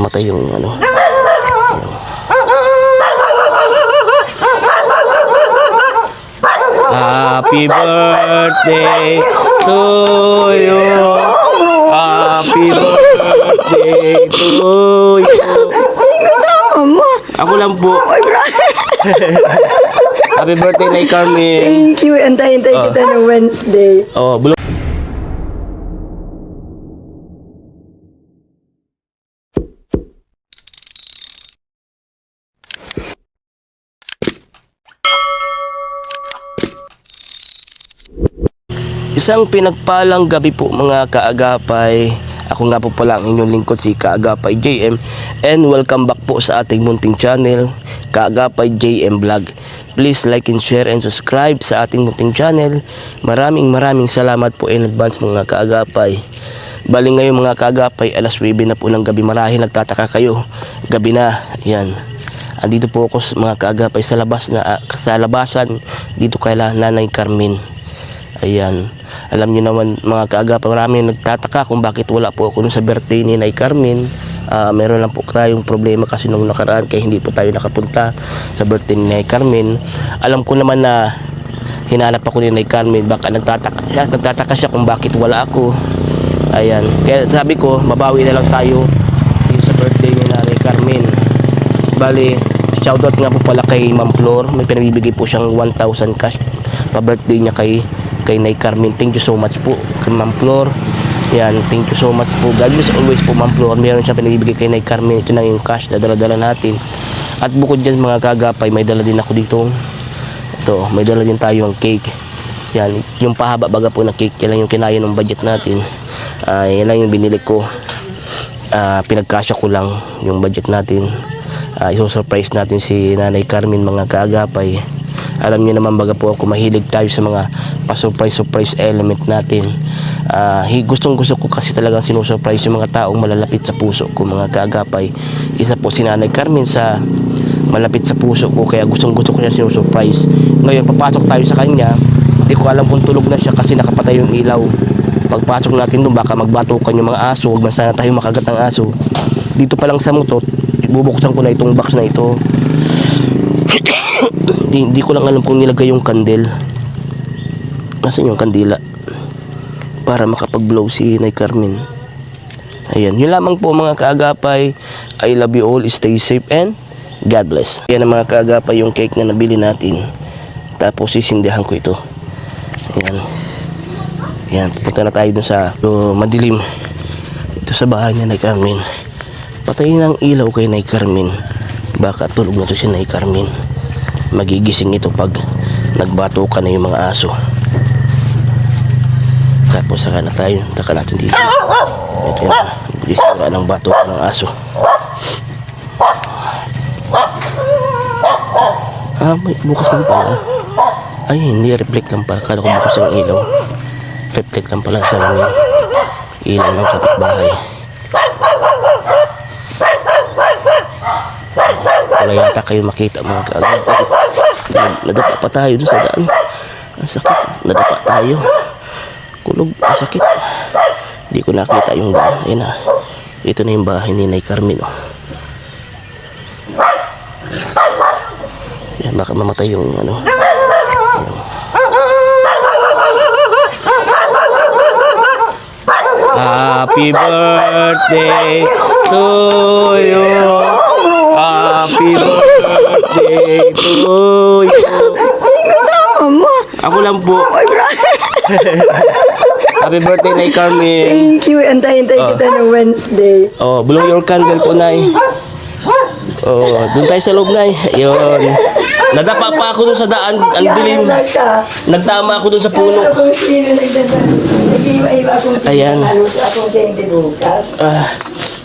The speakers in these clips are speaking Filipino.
mamatay yung ano. Happy birthday to you. Happy birthday to you. Ako lang po. Happy birthday, Nay Carmen. Thank you. Antay-antay kita ng Wednesday. Oh, isang pinagpalang gabi po mga kaagapay. Ako nga po pala ang inyong lingkod si Kaagapay JM, and welcome back po sa ating munting channel, Kaagapay JM Vlog. Please like and share and subscribe sa ating munting channel. Maraming salamat po in advance mga kaagapay. Bali ngayon mga kaagapay, alas 9 na po ng gabi. Marahil nagtataka kayo, gabi na. Yan. Andito po ako mga kaagapay sa labasan dito kay Nanay Carmen. Ayan. Alam niyo naman mga kaagapay, marami nagtataka kung bakit wala po ako sa birthday ni Nay Carmen. Meron lang po tayong problema kasi nung nakaraan kaya hindi po tayo nakapunta sa birthday ni Nay Carmen. Alam ko naman na hinanap ako ni Nay Carmen, baka nagtataka siya kung bakit wala ako. Ayan, kaya sabi ko mabawi na lang tayo sa birthday ni Nay Carmen. Bali, shoutout nga po pala kay Ma'am Flor. May pinabibigay po siyang 1,000 cash pa birthday niya kay Nay Carmen. Thank you so much po kay Ma'am Flor. Yan, thank you so much po. God bless always po Ma'am Flor. Meron siya pinabibigay kay Nay Carmen. Ito na yung cash na dala-dala natin. At bukod dyan mga kagapay, may dala din ako dito. Ito, may dala din tayo ang cake. Yan, yung pahaba baga po na cake. Yan lang yung kinaya ng budget natin. Yan lang yung binili ko. Pinagkasya ko lang yung budget natin. Iso-surprise natin si Nanay Carmen mga kaagapay. Alam niyo naman baga po ako mahilig tayo sa mga pa-surprise element natin. Gustong gusto ko kasi talagang sinusurprise yung mga taong malalapit sa puso ko mga kaagapay. Isa po si Nanay Carmen sa malapit sa puso ko, kaya gustong gusto ko siya sinusurprise. Ngayon papasok tayo sa kanya, hindi ko alam kung tulog na siya kasi nakapatay yung ilaw. Pagpasok natin doon baka magbatukan yung mga aso, huwag man sana tayo makagat ng aso. Dito pa lang sa motor, bubuksan ko na itong box na ito. Hindi ko lang alam kung nilagay yung kandel. Nasaan yung kandila para makapag-blow si Nay Carmen. Ayan, yun lamang po mga kaagapay. I love you all, stay safe and God bless. Yan ang mga kaagapay yung cake na nabili natin. Tapos sisindihan ko ito. Ayan. Ayan, pupunta na tayo dun sa madilim. Ito sa bahay niya Nay Carmen. Patayin ang ilaw kay Nay Carmen. Baka tulog na to si Nay Carmen. Magigising ito pag nagbatukan na yung mga aso. Tapos saka na tayo, taka natin dito. Ito yan, gising na ng batukan ng aso. May bukas lang pala. Ay, hindi, reflect lang pala. Kala ko bukas ang ilaw. Reflect lang pala sa ilaw ng kapitbahay. Wala yata kayo makita mga kaagapay. Nadapa pa tayo dun sa daan. Ang sakit, nadapa tayo. Kulog, ang sakit. Hindi ko nakita yung daan. Ayun na, ito na yung bahay ni Nay Carmen. Yan, baka mamatay yung ano. Happy birthday to you. Happy birthday to you. Ako lang po. Happy birthday Nay Carmen. Thank you. Antay-antay kita ng Wednesday. Oh, blow your candle po Nay. Oh, doon tayo sa loob Nay. Ayun. Nadapa pa ako doon sa daan, ang dilim. Nagtama ako doon sa puno. Ayan.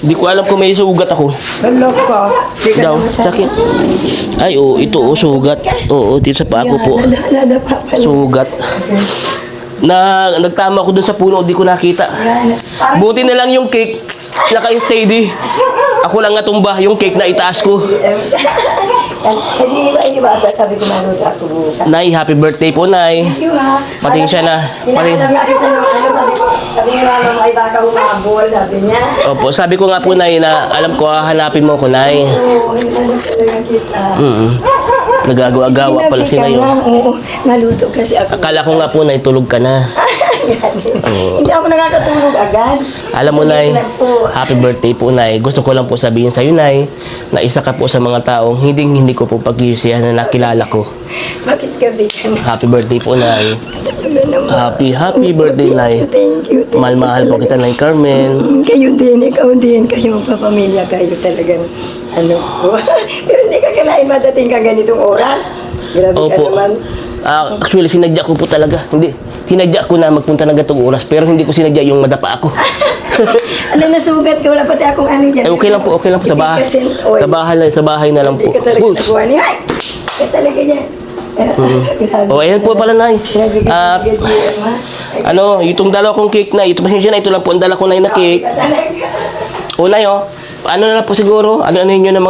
Hindi ko alam kung may sugat ako. Daw, sakit. Ay, oh, ito oh, sugat. Oo, dito sa paa ko po. Sugat. Nagtama ako doon sa puno, di ko nakita. Buti na lang yung cake, naka-steady. Ako lang natumba, yung cake na itaas ko. Nag-iiba-iba ako. Sabi ko manood ako bukas. Nay, happy birthday po, Nay. Thank you ha. Pasensya na. Hinaalam nga kita nung sabi nga mama, ay baka humabol, sabi niya. Opo, sabi ko nga po, Nay, na alam ko, hanapin mo ko, Nay. Oo, hinaalam talaga kita. Nagagawa-gawa pala si Nay. Oo, naluto kasi ako. Akala ko nga po, Nay, tulog ka na. Hindi ako nakakatulog agad. Alam mo, Sabi Nay, ko lang po, happy birthday po, Nay. Gusto ko lang po sabihin sa'yo, Nay, na isa ka po sa mga taong hindi ko po pag-iusihan na nakilala ko. bakit gabi ka na? Happy birthday po, Nay. Ano naman? Happy birthday, Nay. Thank you. Mahal-mahal po kita, Nay Carmen. Kayo din, ikaw din, kayo magpapamilya kayo talagang ano po. Pero hindi ka kailangan madating ka ganitong oras. Grabe ka Opo. naman. Actually, sinadya ko po talaga. Sinadya ko na magpunta ng gatong oras, pero hindi ko sinadya yung madapa ako. Alam na sugat ka, wala pati akong ano dyan. Okay lang po. Sa bahay. Sa bahay na lang po. Hindi ka talaga Boots. nakuha niya. Ay! Ka talaga yan. Grabe. Oh, ayan po pala, Nay. Grabe ka Ah, talaga, GM, ha? itong dalawa kong cake na, pasensya na, ito lang po ang dala ko na na cake. Ka talaga. Nay, ano na lang po siguro, ano yun ng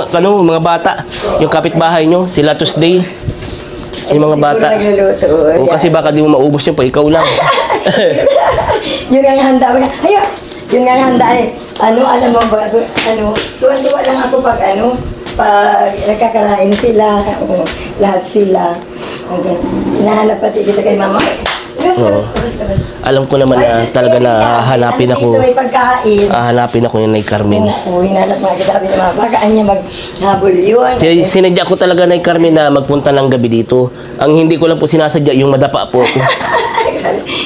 mga bata, yung kapitbahay nyo, sila Tuesday, yung mga bata. Siguro nagluluto. O kasi baka di mo maubos yun pa, ikaw lang. Yun ang handa ko na. Ayun! Yun nga ang handa eh. Alam mo ba, tuwan-tuwa lang ako pag nagkakarain sila, lahat sila. Hinahanap pati kita kay mama. Alam ko naman na talaga na hahanapin ako. Dito may pagkain. Hahanapin ako yung Nay Carmen. Oo, hinanap mga kita. Sabi ng mga bakaan niya maghabol yun. Sinadya ko talaga, Nay Carmen, na magpunta ng gabi dito. Ang hindi ko lang po sinasadya, yung madapa po ako.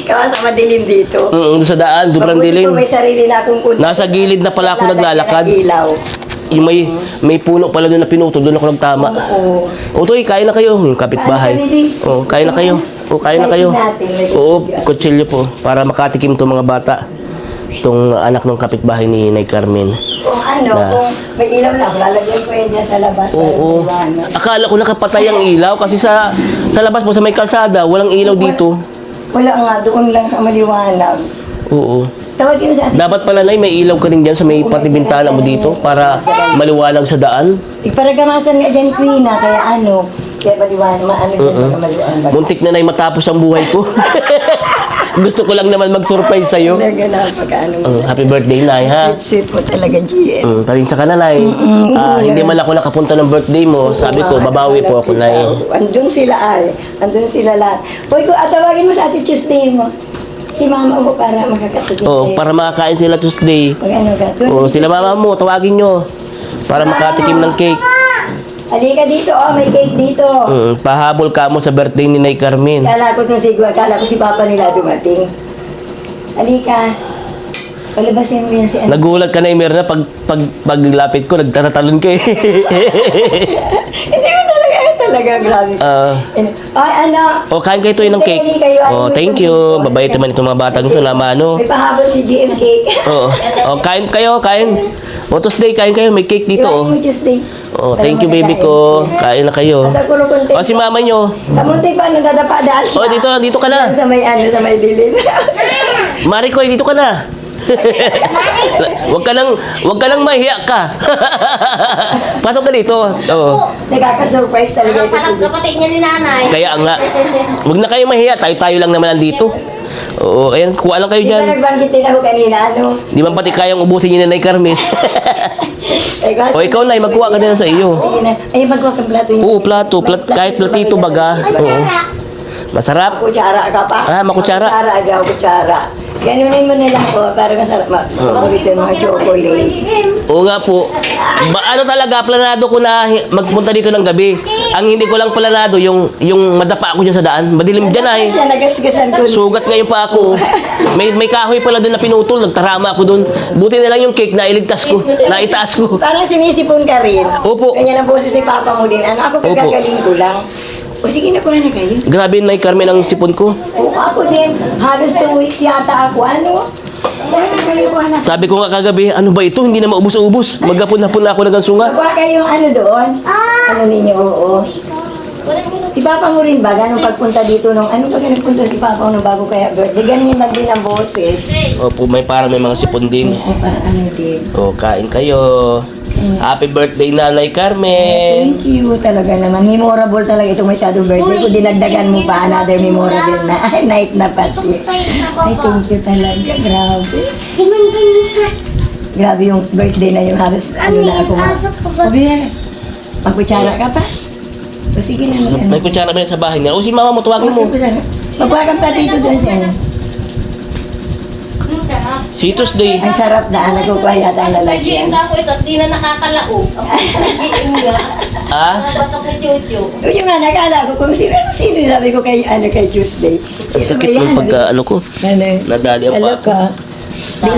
Kawa sa madilim dito. Doon sa daan, sobrang Mabuti dilim. po may sarili na akong kunti. Nasa gilid na pala ako naglalakad. Ilaw. Yung may puno pala doon na pinutol, doon ako nagtama. Oo. Toy, kain na kayo. Yung kapitbahay. Kain na kayo. Kain na kayo. Oo, kutsilyo po. Para makatikim to mga bata. Itong anak ng kapitbahay ni Nay Carmen. Kung Na- kung may ilaw na ako, lalagyan ko yan dyan sa labas. Oo. Para maliwanag. Akala ko nakapatay ang ilaw kasi sa labas po sa may kalsada, walang ilaw dito. Wala nga, doon lang ka maliwanag. Oo. Tawagin mo sa atin. Dapat pala, Nay, may ilaw ka rin dyan sa may pati bintana mo dito para maliwanag sa daan. Iparagamasan nga dyan, Queen, kaya kaya maliwanag, dyan ka maliwanag. Muntik na, Nay, matapos ang buhay ko. Gusto ko lang naman mag-surprise sa'yo. Talaga na, pagkaano mo. Happy birthday, Nay, ha? Sweet mo talaga, GM. Pasensya ka na, Nay. Hindi man ako nakapunta ng birthday mo. Sabi ko, babawi po ako, Nay. Andun sila andun sila lahat. Hoy, tawagin mo sa atin Tuesday mo. Si mama mo para makakatugin. Para makakain sila Tuesday. Mag-ano ka? Sila mama mo, tawagin nyo. Para makatikim ng cake. Halika dito, may cake dito. Pahabol ka mo sa birthday ni Nay Carmen. Kala ko si Papa nila dumating. Halika. Palabasin mo yan si ano. Nagulat ka na, Mirna, paglapit ko, nagtatatalon ka eh. Hindi mo talaga, grabe. Kain kayo ito ng cake. Thank you. Babait naman itong mga batang ito na May pahabol si GM cake. Kain kayo, kain. Tuesday, kain kayo. May cake dito, Iwain mo Tuesday. Thank you, baby ko. Kain na kayo. At ako konti. Si mama nyo. Kamuntik pa, nadadapa-daan siya. Dito ka na. Sa may dilim. Marikoy, dito ka na. Wag ka nang mahiya ka. Pasok ka dito. Nagkaka-surprise talaga ito si Kapatid niya ni nanay. Kaya nga. Wag na kayo mahiya. Tayo lang naman nandito. Ayan, kuha lang kayo Di ba dyan. nagbanggitin ako kanina, Di man pati kayang ubusin ni Nanay Carmen. Ikaw, Nay, magkuha ka din sa iyo. Ay, magkuha ka plato niya. Oo, plato. Kahit platito baga. Oo. Masarap. Kutsara ka pa. Makutsara. Kutsara agaw, kutsara. Ganunin mo na lang po para masarap. Paborito yung mga chocolate. Oo nga po. Ano talaga, planado ko na magpunta dito ng gabi. Ang hindi ko lang planado, yung madapa ako dyan sa daan. Madilim dyan ay. Siya, nagasgasan ko. Sugat ngayon pa ako. May kahoy pala doon na pinutol. Nagtarama ako doon. Buti na lang yung cake na iligtas ko. Naitaas ko. Parang sinisipon ka rin. Opo. Kanya lang boses ni Papa mo din. Ako Opo. kagagaling ko lang. O sige, nakuha na kayo. Grabe, Nay Carmen, ang sipon ko. Oo, ako din. Halos 2 weeks yata ako. Kuha na kayo, kuha na. Sabi ko nga kagabi, ano ba ito? Hindi na maubos-ubos. Magapon-hapon na ako ng sunga. Kuha kayong doon. Ano ninyo, oo. Si Papa mo rin ba? Ganong pagpunta dito nung, ano ba ganun punta si Papa nung bago kaya birthday? Ganyan lang din ang boses. Opo, may mga sipon din. Ay, parang ano din. Kain kayo. Happy birthday, Nanay Carmen. Thank you talaga naman. Memorable talaga itong masyadong birthday ko. Dinagdagan mo pa another memorable na night na pati. Ay, thank you talaga. Grabe. Grabe yung birthday na yung halos. Ano na ako. Sabi, magkutsara ka pa? O sige na. May kutsara ba yan sa bahay niya? O si mama mo, tuwagin mo. Magkuha kang platito doon siya. Si Tuesday. Ang sarap na. Nagkukuha yata ang lalagyan. Nag-GM ako ito, di na nakakalaog. Ako nag-GM nga. Ah? Nabatok ni Chuchu. Yung nga, nakala ko kung sino sabi ko kay Tuesday. Ang sakit ng pagka ano ko. Nadali ang Hello paa. ka.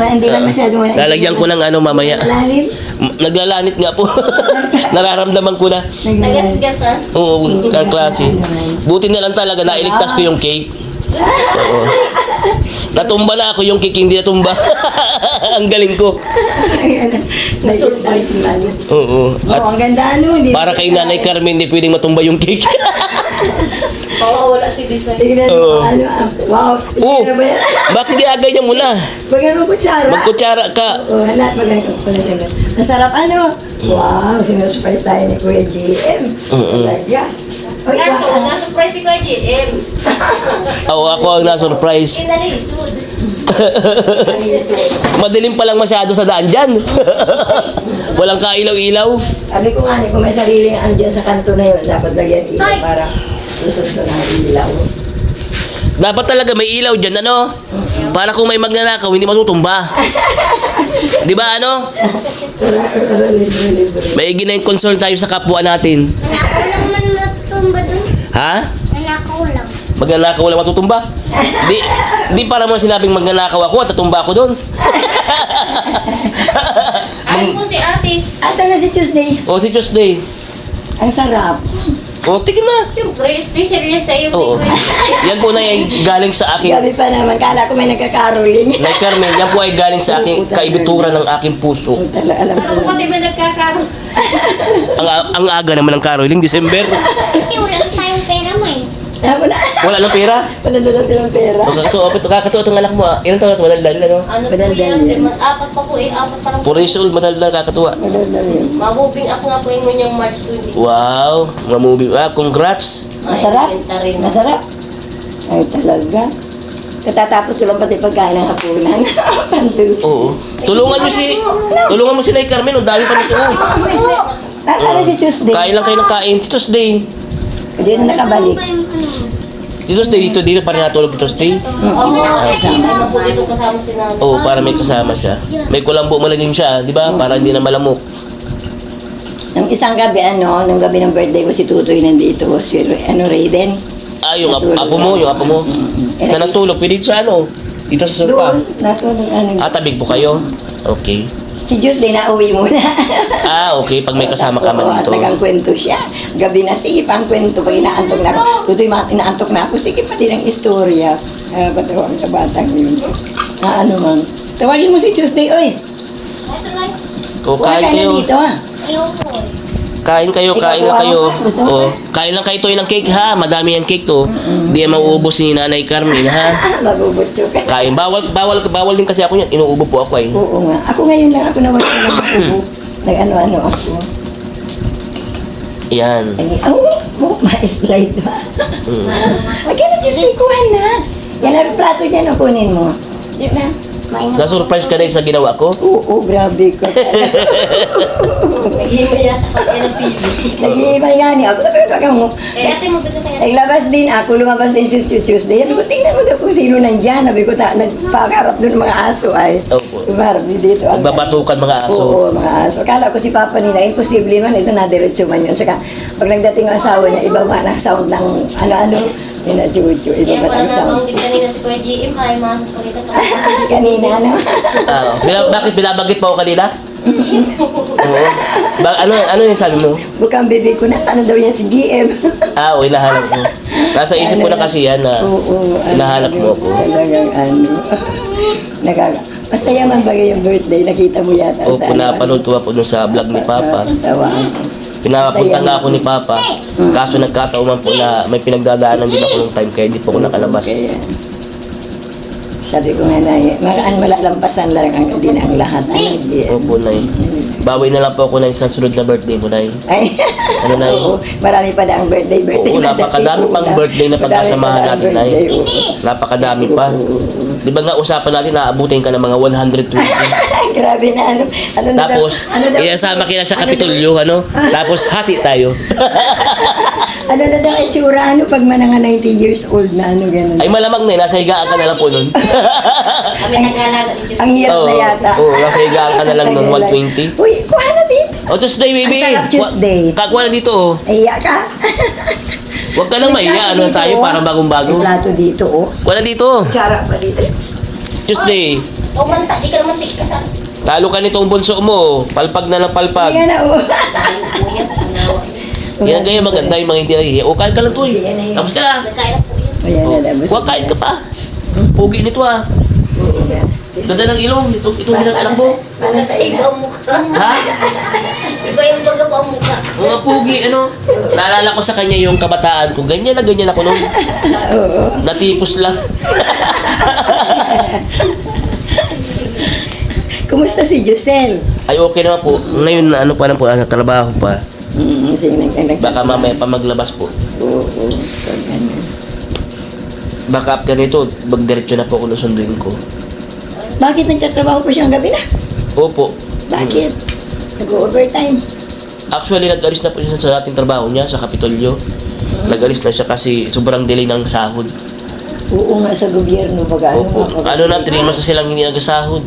Hindi man masyado. Lalagyan ko ng ano mamaya. Lalim. Naglalanit nga po. Nararamdaman ko na. Nagasgas ha? Oo, ang klase. Buti na lang talaga nailigtas ko yung cake. Oo. Natumba na ako yung cake, hindi natumba. Ang galing ko. Nag-start na. Oo. At Ang ganda ano. Hindi para kay Nanay Carmen, hindi pwedeng matumba yung cake. Mawawala si Bisoy. Tignan Oo. mo, ano, wow. Oo. Ano ba yan? Bakit ginagay mo na? Bagay mo kutsara. Magkutsara ka. Oo, halat bagay ko pala ganun. Ang sarap ano. Wow, sinusurprise tayo ni Kuya GM. Talaga. Oy, Kaso, wow. na-surprise si Kuya GM. Oo, ako ang na-surprise. Kinalisod. Madilim pa lang masyado sa daan dyan. Walang kailaw-ilaw. Sabi ko nga, kung may sariling ano dyan sa kanto na yun, dapat lagyan ilaw para lusot ko na ilaw. Dapat talaga may ilaw dyan, ano? Para kung may magnanakaw, hindi matutumba. Di ba, ano? May ginayang concern tayo sa kapwa natin. Nanakaw lang man matutumba dun. Ha? Nanakaw lang. Magnanakaw wala matutumba? Di para mo sinabing magnanakaw ako at tatumba ako doon. Ay po si ate. Asan na si Tuesday? O si Tuesday. Ang sarap. O, tikim na. Siyempre, special yan sa'yo. Oo. Yan po na ay galing sa aking Gabi pa naman, kala ko may nagkakaroling. Nay Carmen, yan po ay galing sa aking kaibituran ng aking puso. Alam ko Ako pati ba nagkakaroon? Ang aga naman ng caroling, December. Kasi wala tayong pera mo eh. Wala. Wala ng pera. Wala na silang pera. Kakatuwa itong anak mo. Ilan taon at madaldal, ano? Ano po Madaldal yan? yan. Apat pa po eh. Apat pa lang. 4 years old, madaldal, kakatuwa. Wala na yun. Mabubing ako nga po yung ngunyang March 20. Wow, mga movie. Congrats. Masarap. Benta rin. Masarap. Ay talaga. Katatapos ko lang pati pagkain ng hapunan. Pandulce. Oo. Tulungan mo si Nay Carmen, ang dami pa nito. Nasaan na si Tuesday? Kain lang kayo ng kain. Si Tuesday. Hindi na nakabalik. Si Tuesday, dito pa rin natulog si Tuesday. Oo. Ay, mabuti itong kasama si Nanay. Oo, para may kasama siya. May kulambo malaging siya, di ba? Para hindi na malamok. Nung isang gabi, nung gabi ng birthday ko, si Tutoy nandito. Si Raiden. Ah, yung apo mo. Saan natulog? Pwede sa ano? Dito sa sofa. Doon, natulog, Tabig po kayo? Okay. Si Tuesday na uwi muna. Ah, okay. Pag may kasama ka man Oo, dito. at kwento siya. Gabi na, sige pang kwento. Pag inaantok na ako, Tutoy, inaantok na ako, sige pati ng istorya. Patawag sa batang yun. Ano man. Tawagin mo si Tuesday, oy. Ito lang. O, kain Wala kayo. na dito, ha. Ayoko eh. Kain kayo, kain na kayo. Gusto mo? O, kain lang kayo to ng cake ha. Madami yung cake to. Hindi yan mauubos ni Nanay Carmen ha. Mabubutso ka. Kain. Bawal din kasi ako yan. Inuubo po ako eh. Oo nga. Ako ngayon lang, ako nawala ng ubo. Nag-ano-ano ako. Yan. Ma-slide ba? Lagyan na Tuesday, kuha na. Yan ang plato dyan, kunin mo. Yan na. Na-surprise ka rin sa ginawa ko? Oo, grabe ka. Nag-iimay yata pag yan ang TV. Nag-iimay nga niya. Ako sabi ko mo. Eh, ate mo ganda kaya. Naglabas din ako, lumabas din si Tuesday. Sabi ko, tingnan mo daw kung sino nandyan. Sabi ko, nagpakarap doon mga aso ay. Opo. Tumarap din dito. Nagbabatukan mga aso. Oo, mga aso. Kala ko si Papa nila, imposible man, ito nadiretso man yun. Saka, pag nagdating ang asawa niya, iba man ang sound ng ano-ano. Yun na, Jojo, iba Kaya man pala ang sound. nabanggit kanina si Kuya GM ay masok ko rito. Kanina, ano? Bakit binabanggit mo ako kanina? Oo. Ano yung sabi mo? Bukang bibig ko na, sana daw yan si GM. Okay, nahanap mo. Nasa isip ko na kasi yan na Oo, hinahanap mo ako. Talagang masaya man bagay yung birthday, nakita mo yata O, pinapanood ko po dun sa vlog ni Papa. Tawaan. Pinapunta nga ako ni Papa. Kaso nagkataon man po na may pinagdadaanan din ako ng time kaya hindi po ako nakalabas. Kaya, Sabi ko nga na, malalampasan lang din ang lahat. Ano, GM? Opo, Nay. Bawi na lang po ako, Nay, sa sunod na birthday mo, Nay. Ay, Ano, Nay? oo, marami pa na ang birthday. Oo, na napakadami dati. pang Oo, birthday na marami pagkasamahan pa na ang natin, Nay. birthday, oo. Napakadami pa. Di ba nga usapan natin, naabutin ka ng mga 120. Grabe na ano. Ano na Tapos, daw, ano daw, iasama kita sa Kapitolyo, ano? Tapos, hati tayo. ano na daw itsura, ano, pag mga 90 years old na, ano, gano'n. Ay, malamang na, nasa higaan ka na lang po nun. Kami nag-alaga din Diyos. Ang hirap na yata. Oo, nasa higaan ka na lang ng 120. Uy, kuha na dito. O, Tuesday, baby. Ang sarap Tuesday. Kakuha na dito, oh. Iya ka. Huwag ka nang maiya. Ano tayo, parang bagong-bago. May plato dito, oh. Kuha na dito. Tsara pa dito. Tuesday. O manta, di ka naman tika sa... Talo ka nitong bunso mo. Palpag na ng palpag. Ayan na, oh. Dahil kuya, ginawa. Yan ganyan maganda yung mga hindi nahihiya. O, kain ka lang to eh. Tapos ka na. Nagkain na po yun. Ayan na, labas. Huwag kain ka pa. Pugi nito ah. Ganda ng ilong. Itong bilang anak mo. Para sa Iba ina. ang mukha. Ha? Iba yung baga pa ang mukha. Mga pugi, ano? Naalala ko sa kanya yung kabataan ko. Ganyan na ganyan ako nung Oo. natipos lang. Kumusta si Giselle? Ay, okay naman po. Ngayon, ano pa lang po, sa trabaho pa. Sige, Baka mamaya pa maglabas po. Oo, pag ano. Baka after nito, magdiretso na po ako susunduin ko. Bakit nagtatrabaho po siyang gabi na? Opo. Bakit? Nag-overtime. Actually, nag-alis na po siya sa dating trabaho niya, sa Kapitolyo. Nag-alis na siya kasi sobrang delay ng sahod. Oo nga sa gobyerno, baga ano Opo. nga. Ano na, 3 months na silang hindi nagsahod.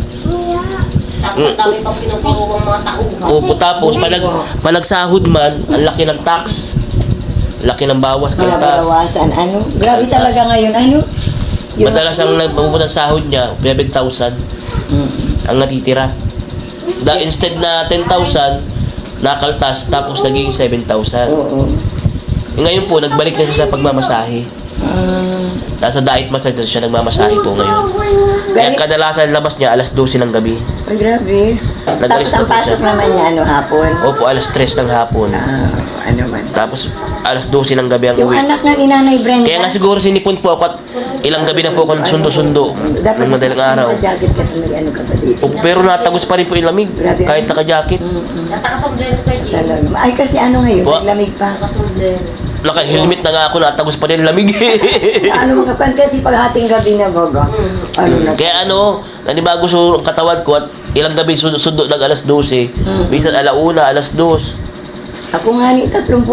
Tapos ang dami pang pinagparuwang mga tauhan. Opo, tapos pag nagsahod man, ang laki ng tax. Laki ng bawas, Mga kaltas. bawasan, ano? Grabe Kaltas. talaga ngayon, ano? Yung- Madalas ang nagpupunta ng sahod niya, 11,000 ang natitira. Instead na 10,000, nakaltas, tapos naging 7,000. Oo. Ngayon po, nagbalik na siya sa pagmamasahe. Nasa diet massage na siya nagmamasahe po ngayon. Kaya kadalasan labas niya alas 12 ng gabi. Ay, grabe. Nag-alis Tapos ang na po pasok siya. naman niya, ano, hapon. Opo, alas 3 ng hapon. Ano man. Tapos alas 12 ng gabi ang Yung uwi. anak nga ni Nanay Brenda. Kaya nga siguro sinipon po ako at ilang gabi na po ako sundo-sundo ng madaling araw. Jacket ka talaga, ano ka pa dito. O, pero natagos pa rin po yung lamig. Kahit naka-jacket. Natakas-sombrero kayo, G. Talaga. Ay, kasi ano ngayon, Wa- naglamig pa. Naka-sombrero. Naka-helmet na nga ako, natagos pa rin yung lamig. Ano mga pan kasi paghating gabi na baga. Ano na. Kaya ano, nanibago sa katawan ko at ilang gabi sundo ng alas 12. Bisan alauna, alas 2. Ako nga ni 30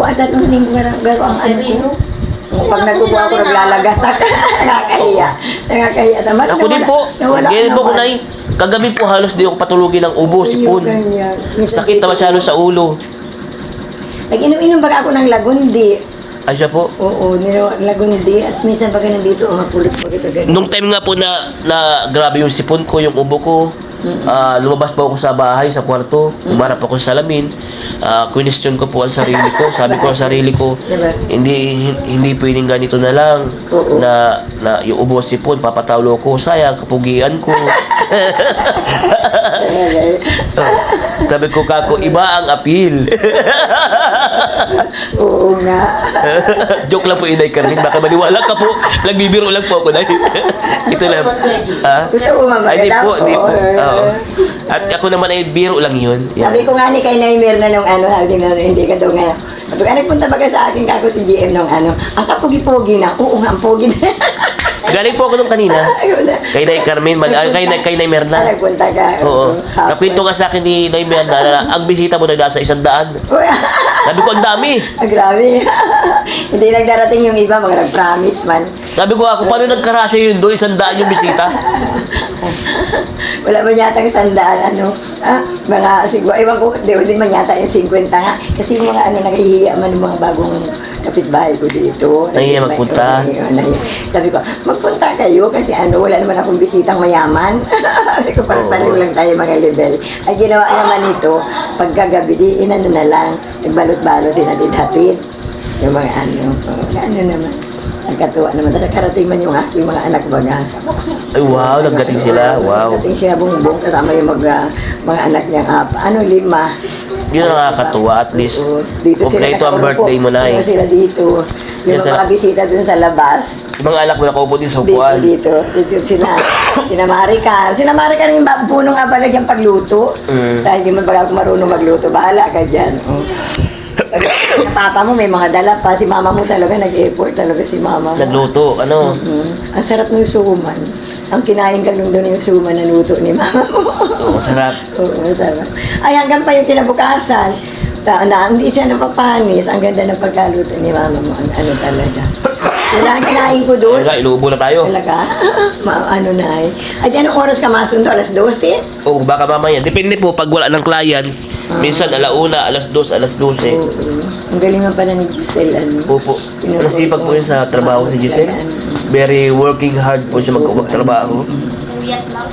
linggo garo ang ano Sereno. ko. Pag nagkukuha ako, naglalagat ako. Nakakahiya. Nakakahiya naman. Ako din po. Nawala Ganyan po ko naman. na kagabi po halos di ako patulugin ng ubo, sipon. Ganyan. Minsan Sakit na dito- masyado sa ulo. Nag-inom-inom baga ako ng lagundi. Ay siya po. Oo, lagundi. At minsan baga nandito, mapulit po sa ganyan. Nung time nga po na grabe yung sipon ko, yung ubo ko, lumabas po ako sa bahay, sa kwarto, umarap ako sa salamin, question ko po ang sarili ko, sabi ko sa sarili ko, Diba? hindi pwedeng ganito na lang, Oo. na yung ubo at sipon, papatawlo ko, sayang, kapugian ko. Sabi ko, kako, iba ang appeal. Oo nga. Joke lang po, Inay Carmen, baka maniwala ka po, nagbibiro lang po ako, Nay. Ito lang. Ha? Gusto ko Ay, hindi mamaganda po, hindi po. Oo. At ako naman ay biro lang yun. Yan. Sabi ko nga ni kay Naimir na nung ano, sabi nga, hindi ka daw nga. Sabi ko, nagpunta baga sa akin kako si GM nung ano, ang kapugi-pogi na. Oo nga, ang pogi na. Galing po ako nung kanina. Ayun na. Kay Nay Carmen, kay Nay Merna. Nagpunta ka. Oo. hapon. Nakwento nga sa akin ni Nay Merna na ang bisita mo na nasa 100. Uy, Sabi ko, ang dami. grabe. Hindi nagdarating yung iba, mga nag-promise man. Sabi ko, ako, paano nagkarasya yun doon? 100 yung bisita. Wala man yata yung 100, ano, mga siguro, ewan ko, di man yata yung 50 nga. Kasi yung mga ano, naghihiya man yung mga bagong kapitbahay ko dito. Nahihiya magpunta. Sabi ko, magpunta kayo kasi ano, wala naman akong bisitang mayaman. Sabi ko, pareho lang tayo mga level. Ay ginawa naman ito, pagkagabi, di inano na lang, nagbalot-balot, dinatid-hatid. Yung mga ano, ano naman. Nagkatuwa naman. Tapos karating man yung aking mga anak baga. Ay, wow, nagdating sila. Wow. Nagdating sila bumbong kasama yung mga anak niya. 5. Yun ang nakakatuwa, at least. Oo, dito sila Kompleto ang nakaupo. birthday mo, Nay. Oo, sila dito. Yung Yes, sir. mga bisita dun sa labas. Yung mga anak mo nakaupo din sa Dito, upuan. dito sila. Sinamarikan. Sinamarikan yung punong abala dyan pagluto. Dahil di mo baga ako marunong magluto. Bahala ka dyan. Oh. Pag papa mo may mga dala pa. Si mama mo talaga, nag-effort talaga si mama mo. Nagluto, ano? Ang sarap ng suman. Ang kinain ka nung doon yung suman na luto ni mama mo. Oo, masarap. Oo, masarap. Ay, hanggang pa yung kinabukasan. Hindi siya napapanis. Ang ganda ng pagkaluto ni mama mo. Ano talaga. Wala ang kinain ko doon. Talaga, inuubo na tayo. Talaga? Ano na eh. At anong oras ka masundo? Alas 12? Oo, baka mamaya. Depende po pag wala ng client. Minsan, alauna, alas 2, alas 12. Oo. Ang galing nga pala ni Giselle. Ano? Opo. Nasipag po yun sa trabaho si Giselle. Very working hard po siya magtrabaho. Puyat lang.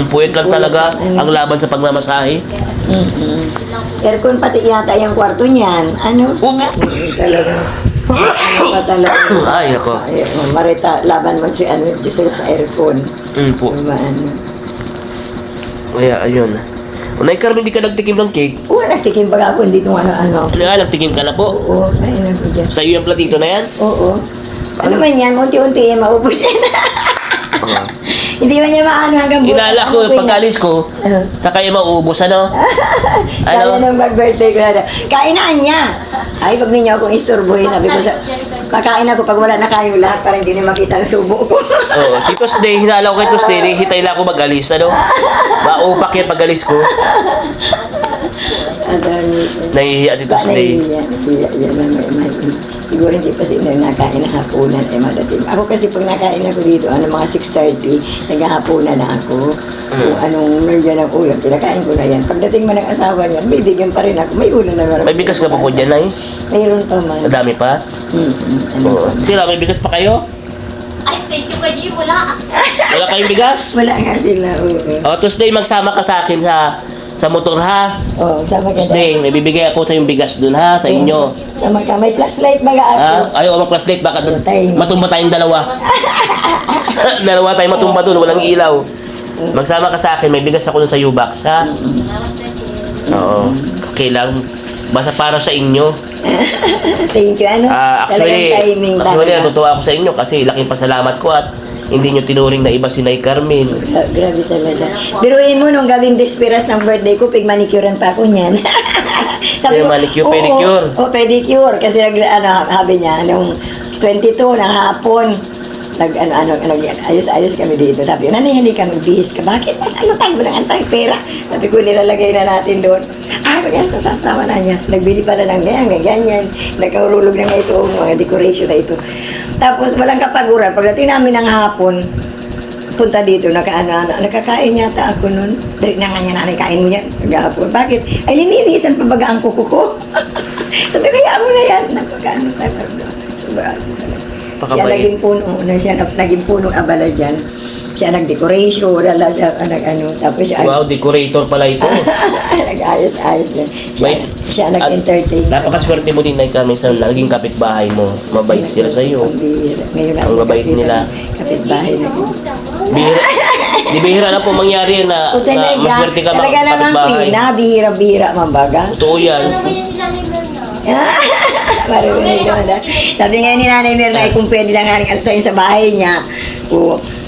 Puyat lang talaga ang laban sa pagmamasahe. Aircon pati yata yung kwarto niyan. Ano? Ubo! Talaga. Ano pa talaga? Ay, ako. Ay, Marita, laban mo si Giselle sa aircon. Po. Diba, ano? Kaya, ayun. Unay, Carmen, di ka nagtikim ng cake. Oo, nagtikim baga ako, hindi itong ano. Ano nga, nagtikim ka na po. Oo, ayun ako dyan. Sa iyo yung platito na yan? Oo. Ano man yan, unti-unti maubos yan. Hindi man niya maano hanggang Hinala ko, ano pag-alis ko, Ano? saka yung maubos, ano? Kaya Ano? nung mag-birthday ko na daw. Kainaan niya. Ay, pag ninyo akong istorbohin, sabi ko sa... Kakain ako pag wala na kayo lahat para hindi na makita ang subo ko. Oo, si Tuesday, hinala ko kay Tuesday, hintay lang ako mag-alis, ano? Maupak yan pag-alis ko. Ang dami. Nahihiya si Tuesday. Nahihiya na. Siguro hindi pa sila nakain ng hapunan ay madating. Ako kasi pag nakain ako dito, mga 6:30, naghahapunan na ako. Kung anong nandiyan ang ulam, pinakain ko na yan. Pagdating mo ng asawa niya, may bigyan pa rin ako. May ulam na marami. May bigas ka pa po dyan, ay? Mayroon pa man. Madami pa? Ano Oo. pa? Sila, may bigas pa kayo? Ay, thank you, Kaji. Wala. Wala kayong bigas? Wala nga sila. Oo. O, Tuesday, magsama ka sa akin sa motor, ha? Oh, sama ka Tuesday, may bibigay ako sa yung bigas dun, ha? Sa inyo. Sama ka. May flashlight baga ako. Ha? Ayaw, mag-flashlight, baka Tayo. matumba tayong dalawa. Dalawa tayo matumba dun, walang ilaw. Magsama ka sa akin, may bigas ako dun sa U-Box, ha? Oo. Okay lang. Basta para sa inyo. Thank you. Ano? Actually, Talagang timing talaga. natutuwa ako sa inyo kasi laking pasalamat ko at hindi nyo tinuring na iba si Nay Carmen. Grabe talaga. Biruin mo nung gawing desperas ng birthday ko, pig-manicurean pa ako niyan. Kaya manicure, pedicure. Oo, pedicure. Kasi sabi niya, nung 22 ng hapon, ayos-ayos kami dito. Sabi ko, nanay, hindi kami bihis ka. Bakit? Mas tayo lang ang tayong pera. Sabi ko, nilalagay na natin doon. Kaya sasama na niya. Nagbili pala ng ganyan. Nagkaurulog na nga ito, mga decoration na ito. Tapos, walang kapaguran. Pagdating namin ng hapon, punta dito, nakakain yata ako nun. Dali na nga niya, nanay, kain mo yan. Naghahapon. Bakit? Ay, lininisan pa baga ang kuko ko. Sabi ko, kaya mo na yan. Nagpagano tayo. Sobrang siya Pakabait. naging punong abala dyan. Siya nag-decoration, wala siya, tapos siya, Wow, decorator pala ito. nag-ayos-ayos din. May- Siya nag-entertain. Napakaswerte mo din, Nay Carmen, sa naging kapitbahay mo. Mabait sila sa iyo. Ngayon Ang mabait nila. Kapitbahay na. Di bihira na po mangyari na maswerte ka Talaga naman, kapitbahay. Pina, bihira-bihira, mambaga. Totoo yan. Ano ba yung sinabi mo na? Marunong naman na. Sabi nga ni Nanay Mirna, kung pwede lang naring alsayin sa bahay niya,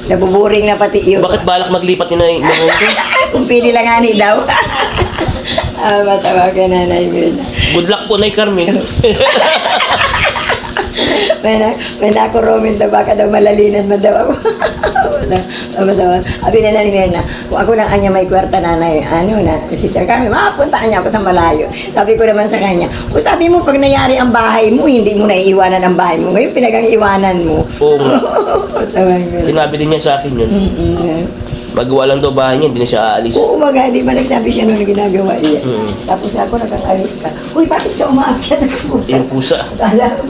nabuburing na pati yun. Bakit balak maglipat ni Nay ito? Kung pwede lang nga ni daw. Matawa ka Nanay Mirna. Good luck po, Nay Carmen. May nako-comment daw, baka daw malalinan man daw ako. Sabi na Nanay Mirna, kung ako lang anya may kwarta nanay, Sister Carmen, makapuntaan niya ako sa malayo. Sabi ko naman sa kanya, sabi mo pag nangyari ang bahay mo, hindi mo naiiwanan ang bahay mo. Ngayon pinag-iwanan mo. Oo nga. Sabi ko, Sinabi din niya sa akin yun. Magawa lang daw bahay niya, hindi na siya aalis. oo, maga, di ba nagsabi siya nung ginagawa iya. Tapos ako nakakalis ka. Uy, bakit ka umaakyat ng pusa? Yung pusa. Akala ko,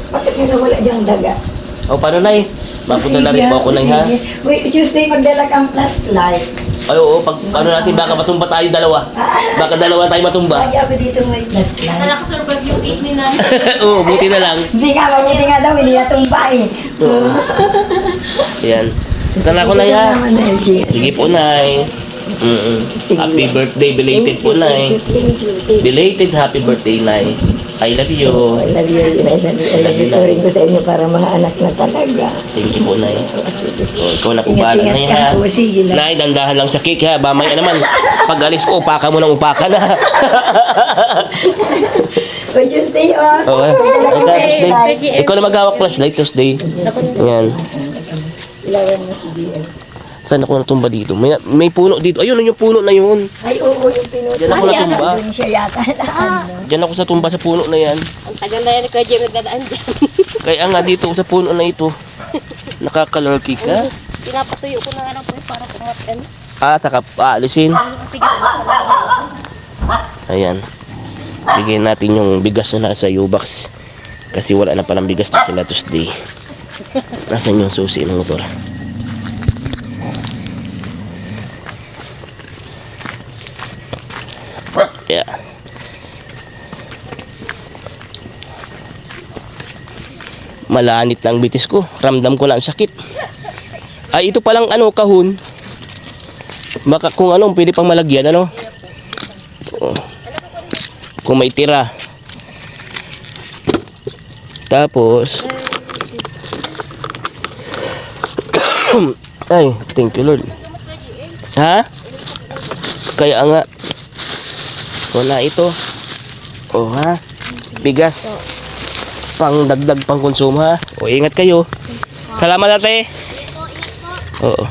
bakit ka nawala diyang daga? O, paano, Nay? Mapunta na rin po ako, Nay, ha? Uy, Tuesday magdala kang flashlight. Ay, oo, pag ano natin, baka matumba tayo dalawa. Baka dalawa tayo matumba. Lagi ako dito may flashlight. Nakasurvive yung cake ni Nanay. Oo, buti na lang. Hindi nga, mabuti nga daw, hindi natumba eh. Yan. Sana ako, Nay, ha? Sige po, Nay. Happy birthday, belated po, Nay. Thank you. Belated happy birthday, Nay. I love you. I love you. I love you. Turing ko sa inyo para mga anak na talaga. Thank you po, Nay. Sige. Ikaw na po bahala, Nay, ha? Ingat-ingat ka po. Sige lang. Nay, dandahan lang sa cake, ha? Mamaya naman, pag alis ko, upaka mo ng upaka na. On Tuesday off. Oo, Tuesday. Ikaw na maghawak flashlight, Tuesday. Yan. Ilawan mo si DM. Saan ako natumba dito? May puno dito. Ayun, yung puno na yun. Ay, oo, yung pinuto. Diyan ako natumba. Doon siya yata. Diyan ako sa tumba sa puno na yan. Ang tagal na yan ni Kuya Jim nagdadaan dyan. Kaya nga dito sa puno na ito. Nakakalurky ka. Pinapatuyo ko na nga lang po para kumatin. Saka paalisin. Ayan. Bigyan natin yung bigas na nasa U-box. Kasi wala na palang bigas na sila Tuesday. Nasaan yung susi ng motor? Yeah. Malanit na ang bitis ko. Ramdam ko na ang sakit. Ay, ito palang kahon. Baka kung pwede pang malagyan, Oh. Kung may tira. Tapos, ay, thank you Lord. Ha? Kaya nga, wala ito. Oh ha, bigas. Pang dagdag pang konsumo ha. O ingat kayo. Salamat ate. Oo.